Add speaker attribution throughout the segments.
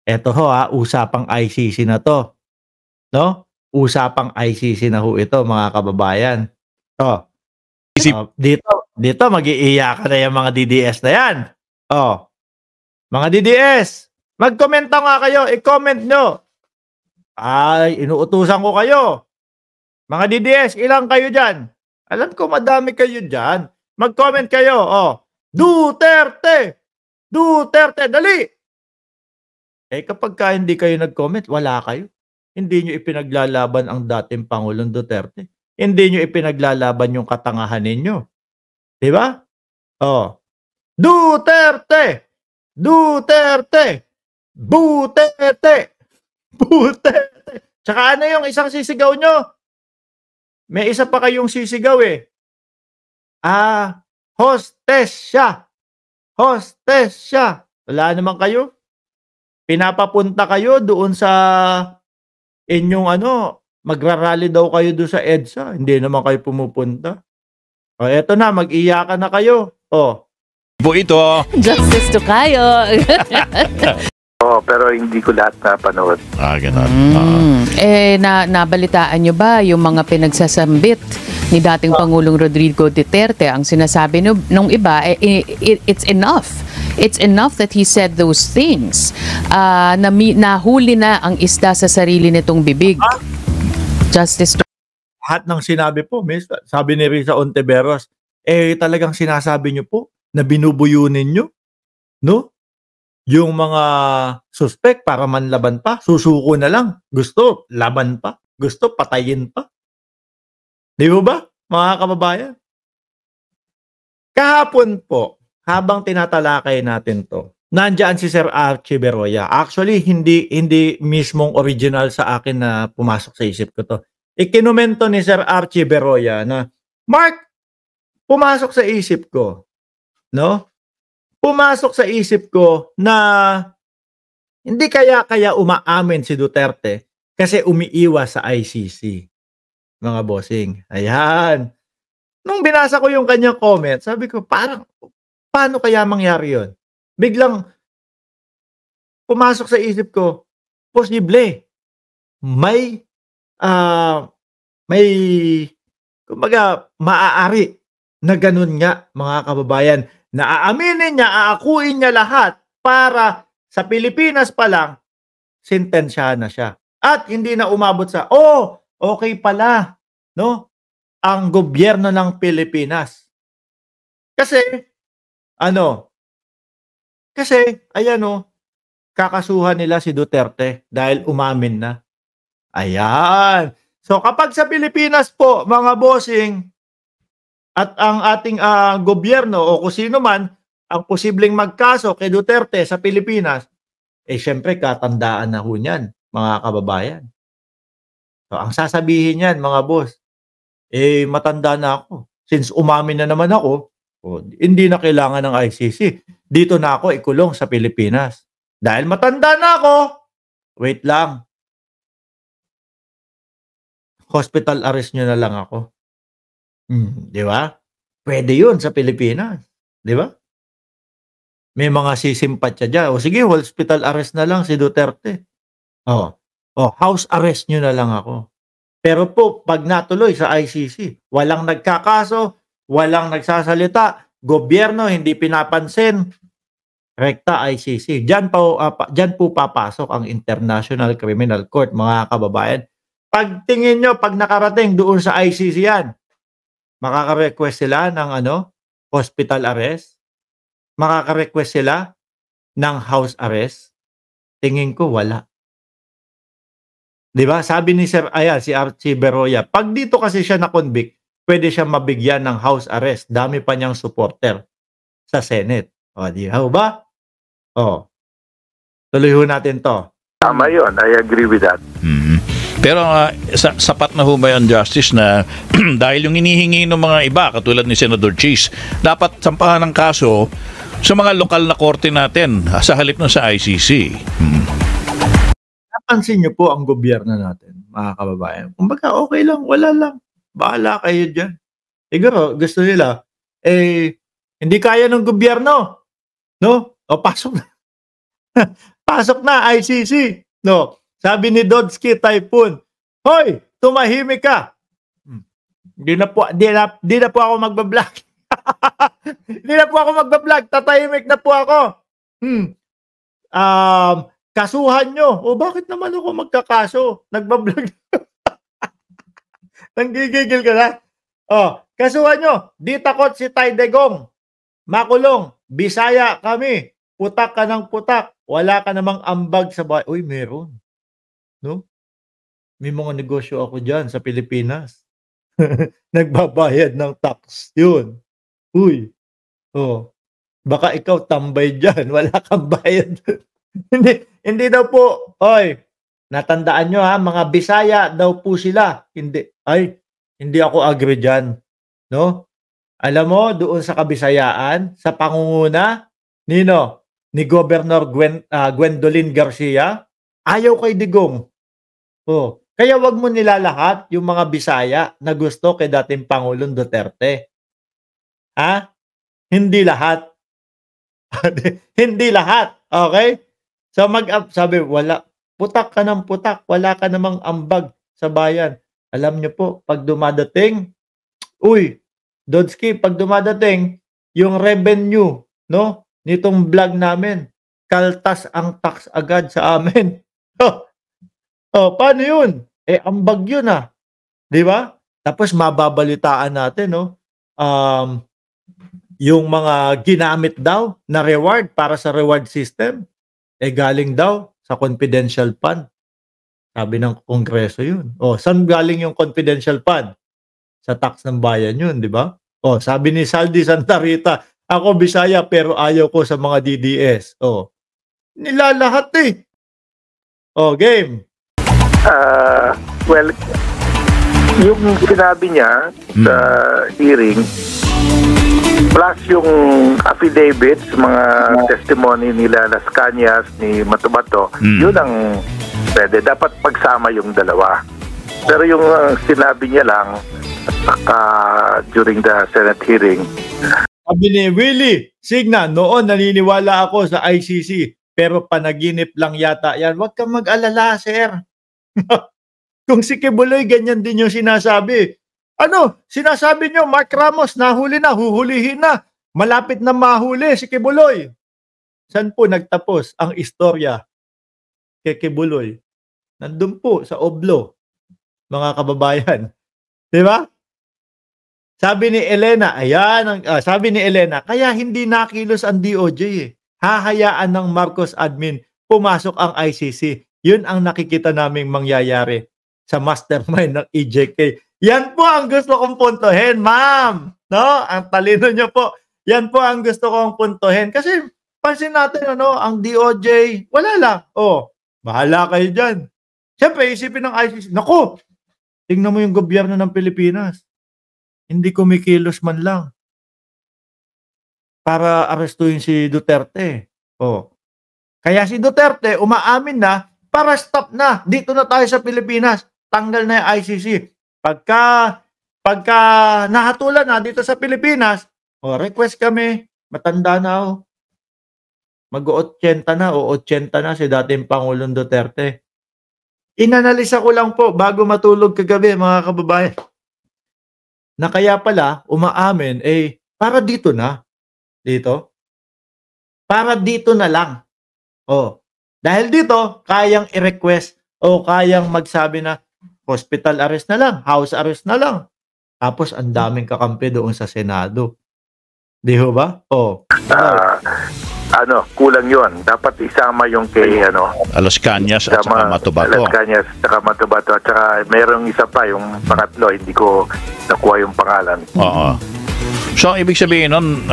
Speaker 1: Eto ho usapang ICC na 'to, 'no? Usapang ICC na ho ito mga kababayan. Oh,
Speaker 2: Isip
Speaker 1: dito mag-iiyakan na yang mga DDS na yan. Oh, mga DDS, magkomento nga kayo, i-comment nyo. Ay, inuutusan ko kayo. Mga DDS, ilang kayo dyan? Alam ko madami kayo dyan. Mag-comment kayo. Oh, Duterte! Duterte, dali! Kapag hindi kayo nag-comment, wala kayo. Hindi nyo ipinaglalaban ang dating Pangulong Duterte. Hindi nyo ipinaglalaban yung katangahan ninyo. Di ba? Oh. Duterte! Duterte! Butete! Butete! Tsaka ano yung isang sisigaw nyo? May isa pa kayong sisigaw hostess siya. Hostess siya. Wala naman kayo. Pinapapunta kayo doon sa inyong magrarally daw kayo doon sa EDSA. Hindi naman kayo pumupunta. O eto na, mag-iyakan na kayo. O.
Speaker 2: po ito.
Speaker 3: Justice to kayo.
Speaker 4: Pero hindi ko lahat napanood.
Speaker 2: Ganun.
Speaker 3: Nabalitaan nyo ba yung mga pinagsasambit ni dating Pangulong Rodrigo Duterte? Ang sinasabi nung iba, it's enough. It's enough that he said those things. Nahuli na ang isda sa sarili nitong bibig. Justice to...
Speaker 1: Lahat ng sinabi po, miss, sabi ni Risa Ontiveros, talagang sinasabi nyo po na binubuyunin nyo, no? Yung mga suspect para manlaban pa, susuko na lang. Gusto, laban pa. Gusto, patayin pa. Di ba, mga kababayan? Kahapon po, habang tinatalakay natin to, nandiyan si Sir Archie Beroya. Actually, hindi mismong original sa akin na pumasok sa isip ko to. Ikinomento ni Sir Archie Beroya na, Mark, pumasok sa isip ko, no? Pumasok sa isip ko na hindi kaya umaamin si Duterte kasi umiiwas sa ICC. Mga bossing. Ayan. Nung binasa ko yung kanyang comment, sabi ko, paano kaya mangyari yun? Biglang pumasok sa isip ko, posible. May kumbaga, maaari na ganun nga, mga kababayan, na aaminin niya, aakuin niya lahat para sa Pilipinas pa lang, sentensyahan na siya. At hindi na umabot sa, okay pala, no? Ang gobyerno ng Pilipinas. Kasi, kakasuhan nila si Duterte dahil umamin na. Ayan. So, kapag sa Pilipinas po, mga bossing, at ang ating gobyerno o kung sino man ang posibleng magkaso kay Duterte sa Pilipinas, syempre katandaan na ho niyan, mga kababayan. So, ang sasabihin niyan, mga boss, matanda na ako. Since umamin na naman ako, hindi na kailangan ng ICC. Dito na ako ikulong sa Pilipinas. Dahil matanda na ako, wait lang. Hospital arrest nyo na lang ako. Di ba? Pwede yun sa Pilipinas. Di ba? May mga sisimpatya dyan. Sige, hospital arrest na lang si Duterte. House arrest nyo na lang ako. Pero po, pag natuloy sa ICC, walang nagkakaso, walang nagsasalita, gobyerno hindi pinapansin, rekta ICC. Diyan po papasok ang International Criminal Court, mga kababayan. Pag tingin nyo, pag nakarating doon sa ICC yan, makaka-request sila ng hospital arrest? Makaka-request sila ng house arrest? Tingin ko wala. 'Di ba? Sabi ni si Archie Beroya, pag dito kasi siya na-convict, pwede siya mabigyan ng house arrest. Dami pa niyang supporter sa Senate. Di ba? Tuloy ho natin to.
Speaker 4: Tama yun. I agree with that.
Speaker 2: Pero sapat na ho ba yung justice na dahil yung hinihingi ng mga iba, katulad ni Senator Chis, dapat sampahan ng kaso sa mga lokal na korte natin sa halip na sa ICC.
Speaker 1: Napansin niyo po ang gobyerno natin, mga kababayan. Kumbaga, okay lang, wala lang. Bahala kayo dyan. Siguro, gusto nila, hindi kaya ng gobyerno. No? Pasok na. Pasok na ICC. No. Sabi ni Dodsky Typhoon, "Hoy, tumahimik ka." Di na po ako magba-vlog. Di na po ako magba-vlog. Tatahimik na po ako. Kasuhan nyo. O bakit naman ako magkakaso? Nagba-vlog. Nanggigigil ka na. Kasuhan nyo. Di takot si Tay Degong. Makulong. Bisaya kami. Putak ka ng putak. Wala ka namang ambag sa bahay. Uy, meron. No? May mga negosyo ako dyan sa Pilipinas. Nagbabayad ng tax. Yun. Uy. Baka ikaw tambay dyan. Wala kang bayad. hindi daw po. Oy, natandaan nyo ha, mga Bisaya daw po sila. Hindi ako agree dyan. No? Alam mo, doon sa Kabisayaan, sa pangunguna, ni Governor Gwendolyn Garcia, ayaw kay Digong. Kaya wag mo nilalahat yung mga Bisaya na gusto kay dating Pangulong Duterte. Hindi lahat. Hindi lahat. Okay? So sabi, putak ka ng putak, wala ka namang ambag sa bayan. Alam niyo po, pag dumadating, Dodsky, pag dumadating, yung revenue, nitong vlog namin, kaltas ang tax agad sa amin. Paano yun? Ambag yun Di ba? Tapos mababalitaan natin, yung mga ginamit daw na reward para sa reward system, galing daw sa confidential fund. Sabi ng Kongreso yun. Saan galing yung confidential fund? Sa tax ng bayan yun, di ba? Sabi ni Saldi Santa Rita, ako Bisaya pero ayaw ko sa mga DDS. Nilalahat game.
Speaker 4: Well, yung sinabi niya sa hearing, plus yung affidavits, mga testimony nila Las Cañas, ni Matubato, yun ang pwede. Dapat pagsama yung dalawa. Pero yung sinabi niya lang during the Senate hearing,
Speaker 1: sabi ni Willie Signa, noon naniniwala ako sa ICC, pero panaginip lang yata yan. Huwag kang mag-alala, sir. Kung si Kibuloy, ganyan din yung sinasabi. Sinasabi nyo, Mark Ramos, nahuli na, huhulihin na. Malapit na mahuli si Kibuloy. Saan po nagtapos ang istorya kay Kibuloy? Nandun po sa Oblo, mga kababayan. Di ba? Sabi ni Elena, kaya hindi nakilos ang DOJ. Hahayaan ng Marcos admin, pumasok ang ICC. Yun ang nakikita naming mangyayari sa mastermind ng EJK. Yan po ang gusto kong puntuhin, ma'am. Ang talino nyo po. Yan po ang gusto kong puntuhin. Kasi pansin natin, ang DOJ, wala lang. Bahala kayo dyan. Siyempre, isipin ng ICC, naku, tingnan mo yung gobyerno ng Pilipinas. Hindi kumikilos man lang para arestuhin si Duterte. Kaya si Duterte umaamin na para stop na. Dito na tayo sa Pilipinas. Tanggal na yung ICC. Pagka nahatulan na dito sa Pilipinas, request kami, matanda na mag-80 na o 80 na si dating Pangulong Duterte. Inanalisa ko lang po bago matulog kagabi, mga kababayan, na kaya pala umaamin, para dito na. Dito. Para dito na lang. Dahil dito, kayang i-request o kayang magsabi na hospital arrest na lang, house arrest na lang. Tapos ang daming kakampi doon sa Senado. Di ho ba?
Speaker 4: Kulang yon. Dapat isama yung kay
Speaker 2: Las Cañas at saka Matubato.
Speaker 4: Las Cañas at saka Matubato. At saka mayroong isa pa, yung pangatlo, hindi ko nakuha yung pangalan.
Speaker 2: So, ang ibig sabihin nun,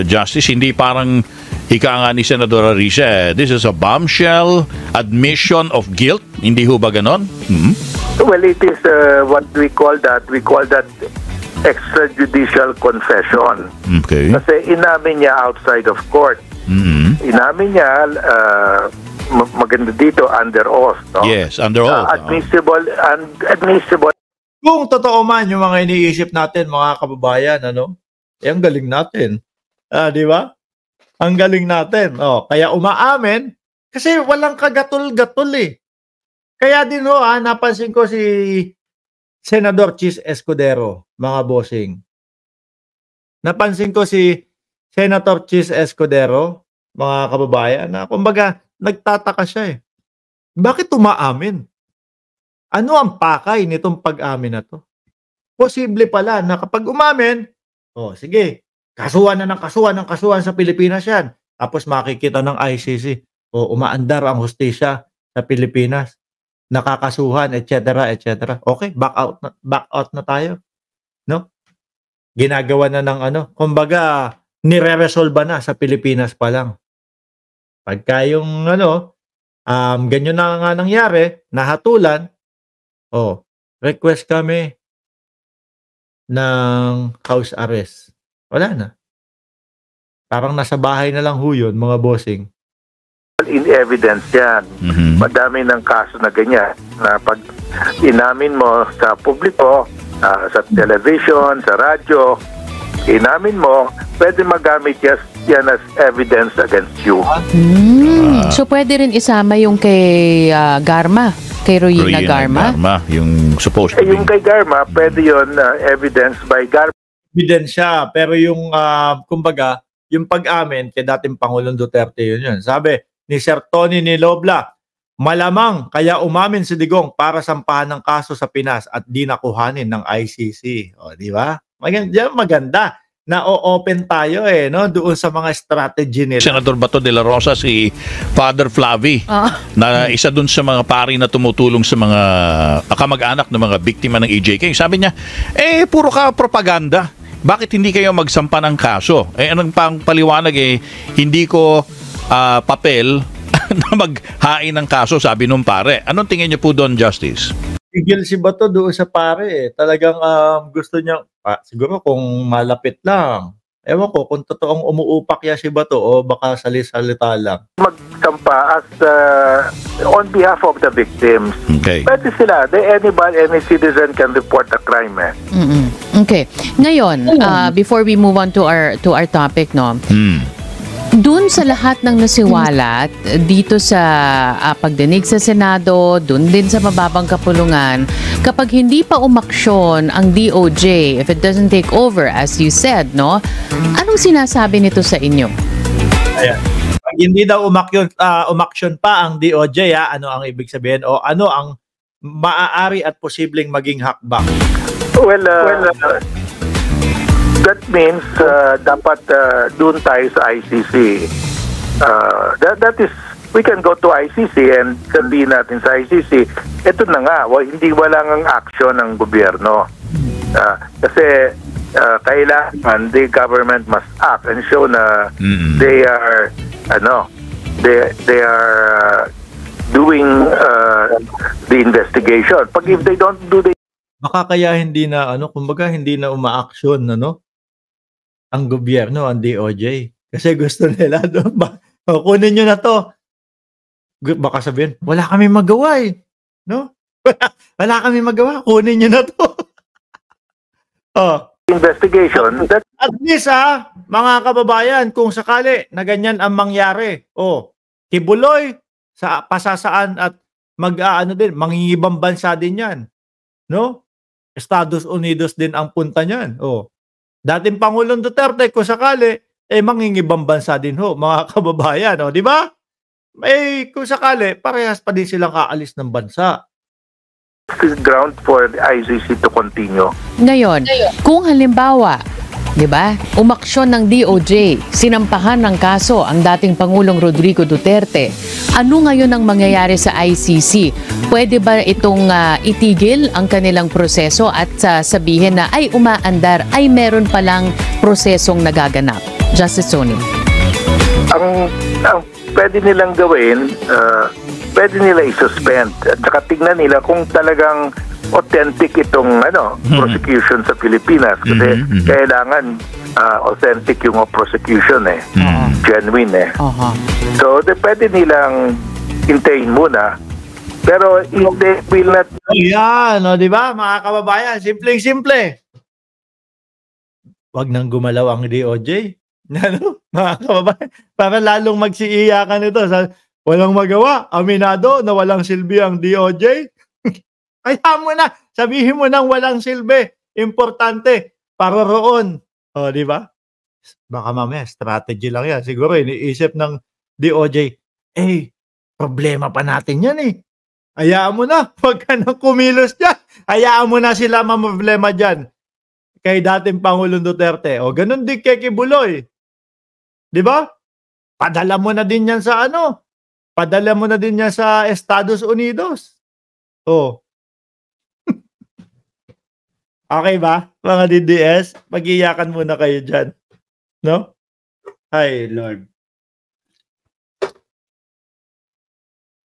Speaker 2: Justice, hindi parang ika nga ni Senadora Risa, this is a bombshell admission of guilt? Hindi ho ba ganon?
Speaker 4: Well, it is what we call that extrajudicial confession.
Speaker 2: Okay.
Speaker 4: Kasi inamin niya outside of court. Inamin niya, maganda dito, under oath. No?
Speaker 2: Yes, under oath.
Speaker 4: Admissible.
Speaker 1: Kung totoo man yung mga iniisip natin, mga kababayan, ang galing natin. Di ba? Ang galing natin. Kaya umaamin Kasi walang kagatol-gatol eh. Kaya din napansin ko si Senador Chis Escudero, mga bossing. Napansin ko si Senator Chis Escudero, mga kababayan, na kumbaga nagtataka siya eh. Bakit umaamin? Ano ang pakay nitong pag-amin na to? Posible pala na kapag umamin, sige, kasuhan ng kasuhan sa Pilipinas yan. Tapos makikita ng ICC, umaandar ang hustisya sa Pilipinas. Nakakasuhan, etc., etc. Okay, back out na tayo. No? Ginagawa na ng kumbaga, nire-resolve na sa Pilipinas pa lang. Pagka yung ganyan na nga nangyari, nahatulan, request kami ng house arrest. Wala na. Parang nasa bahay na lang ho yun, mga bossing.
Speaker 4: In evidence yan. Madami ng kaso na ganyan na pag inamin mo sa publiko, sa television, sa radyo, inamin mo, pwede magamit yan as evidence against you.
Speaker 3: So pwede rin isama yung kay Garma, kay Royina Garma?
Speaker 2: Yung supposed to be.
Speaker 4: Yung kay Garma, pwede yun evidence by Garma.
Speaker 1: Evidence siya, pero yung kumbaga, yung pag-amin kay dating Pangulong Duterte yun. Sabi ni Sir Tony Nilobla, malamang kaya umamin si Digong para sampahan ng kaso sa Pinas at di nakuhanin ng ICC. Di ba? Maganda. Na-open tayo doon sa mga strategy nila.
Speaker 2: Senador Bato de la Rosa, si Father Flavi, na isa dun sa mga pari na tumutulong sa mga kamag-anak ng mga biktima ng EJK. Sabi niya, puro ka propaganda. Bakit hindi kayo magsampa ng kaso? Anong pang paliwanag hindi ko papel na maghain ng kaso, sabi nung pare. Anong tingin niyo po doon, Justice?
Speaker 1: Tigil si Bato doon sa pare. Talagang gusto niya, siguro kung malapit lang. Ewan ko kung totoong umuupak ya si Bato o baka salita lang.
Speaker 4: Magsampa as on behalf of the victims.
Speaker 2: Okay.
Speaker 4: Pwede sila. Any citizen can report a crime.
Speaker 3: Okay. Ngayon, before we move on to our topic, dun sa lahat ng nasiwalat dito sa pagdinig sa Senado, dun din sa mababang kapulungan, kapag hindi pa umaksyon ang DOJ, if it doesn't take over, as you said, anong sinasabi nito sa inyo?
Speaker 1: Ayan. Pag hindi daw umaksyon pa ang DOJ, ano ang ibig sabihin o ano ang maaari at posibleng maging hakbang?
Speaker 4: That means dapat doon tayo sa ICC. That is, we can go to ICC and sabihin natin sa ICC, ito na nga, hindi walang action ng gobyerno. Kasi kailangan the government must act and show na they are they are doing the investigation. Pag if they don't do the
Speaker 1: baka kaya hindi na kumbaga hindi na umaaksyon ang gobyerno, ang DOJ. Kasi gusto nila kunin nyo na to. Baka sabihin, wala kami magawa wala kami magawa, kunin nyo na to.
Speaker 4: investigation.
Speaker 1: At least mga kababayan, kung sakali na ganyan ang mangyari, kibuloy sa pasasaan at mangingibang bansa din yan. Estados Unidos din ang punta niyan. Dating Pangulong Duterte, kung sakali, mangingibang bansa din mga kababayan. Di ba? Kung sakali, parehas pa din silang aalis ng bansa.
Speaker 4: This is ground for the ICC to continue.
Speaker 3: Ngayon, kung halimbawa, di ba, umaksyon ng DOJ, sinampahan ng kaso ang dating Pangulong Rodrigo Duterte, ano ngayon ang mangyayari sa ICC? Pwede ba itong itigil ang kanilang proseso at sabihin na ay umaandar, ay meron palang prosesong nagaganap? Justice Tony.
Speaker 4: Ang pwede nilang gawin, pwede nila i-suspend at saka tignan nila kung talagang authentic itong prosecution sa Pilipinas kasi kailangan authentic yung prosecution genuine so pwede nilang hintayin muna pero if they will not
Speaker 1: di ba mga kababayan, simpleng-simple, wag nang gumalaw ang DOJ mga kababayan, para lalong magsiiyakan ito Walang magawa. Aminado na walang silbi ang DOJ. Kaya mo na. Sabihin mo nang walang silbi. Importante. Para roon. O, di ba? Baka mamaya, strategy lang yan. Siguro, iniisip ng DOJ, problema pa natin yan eh. Hayaan mo na. Huwag ka nang kumilos dyan. Hayaan mo na sila problema dyan. Kay dating Pangulong Duterte. O, ganun din kay Kibuloy. Di ba? Padala mo na din yan sa Padala mo na din yan sa Estados Unidos. O. Okay ba, mga DDS? Mag-iyakan muna kayo dyan. No? Ay, Lord.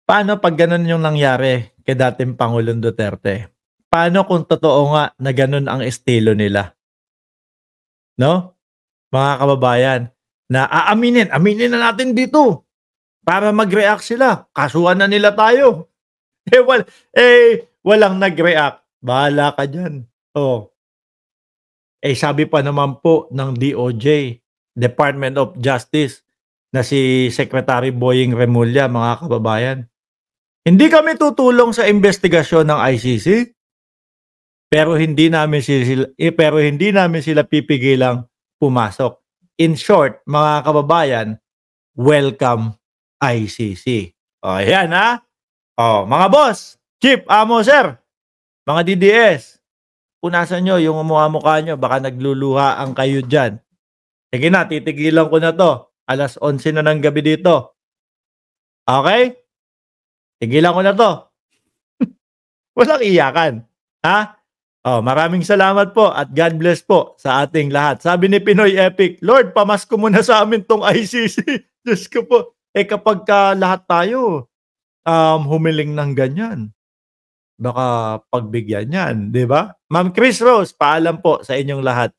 Speaker 1: Paano pag ganun yung nangyari kay dating Pangulong Duterte? Paano kung totoo nga na ganun ang estilo nila? No? Mga kababayan, na aminin na natin dito para mag-react sila. Kasuhan na nila tayo. Walang nag-react. Bahala ka dyan. Oh. Sabi pa naman po ng DOJ, Department of Justice, na si Secretary Boying Remulla, mga kababayan. Hindi kami tutulong sa investigasyon ng ICC, pero hindi namin sila pipigilang pumasok. In short, mga kababayan, welcome ICC. O, yan ha. O, mga boss, chief, amo, sir, mga DDS, punasan nyo yung mukha nyo, baka nagluluha ang kayo dyan. Sige na, titigilan ko na to. Alas 11 na ng gabi dito. Okay? Tigilan ko na to. Walang iyakan. Ha? Maraming salamat po at God bless po sa ating lahat. Sabi ni Pinoy Epic, Lord, pamasko mo na sa amin tong ICC. Diyos ko po. Kapag lahat tayo humiling ng ganyan, baka pagbigyan yan, di ba? Ma'am Chris Rose, paalam po sa inyong lahat.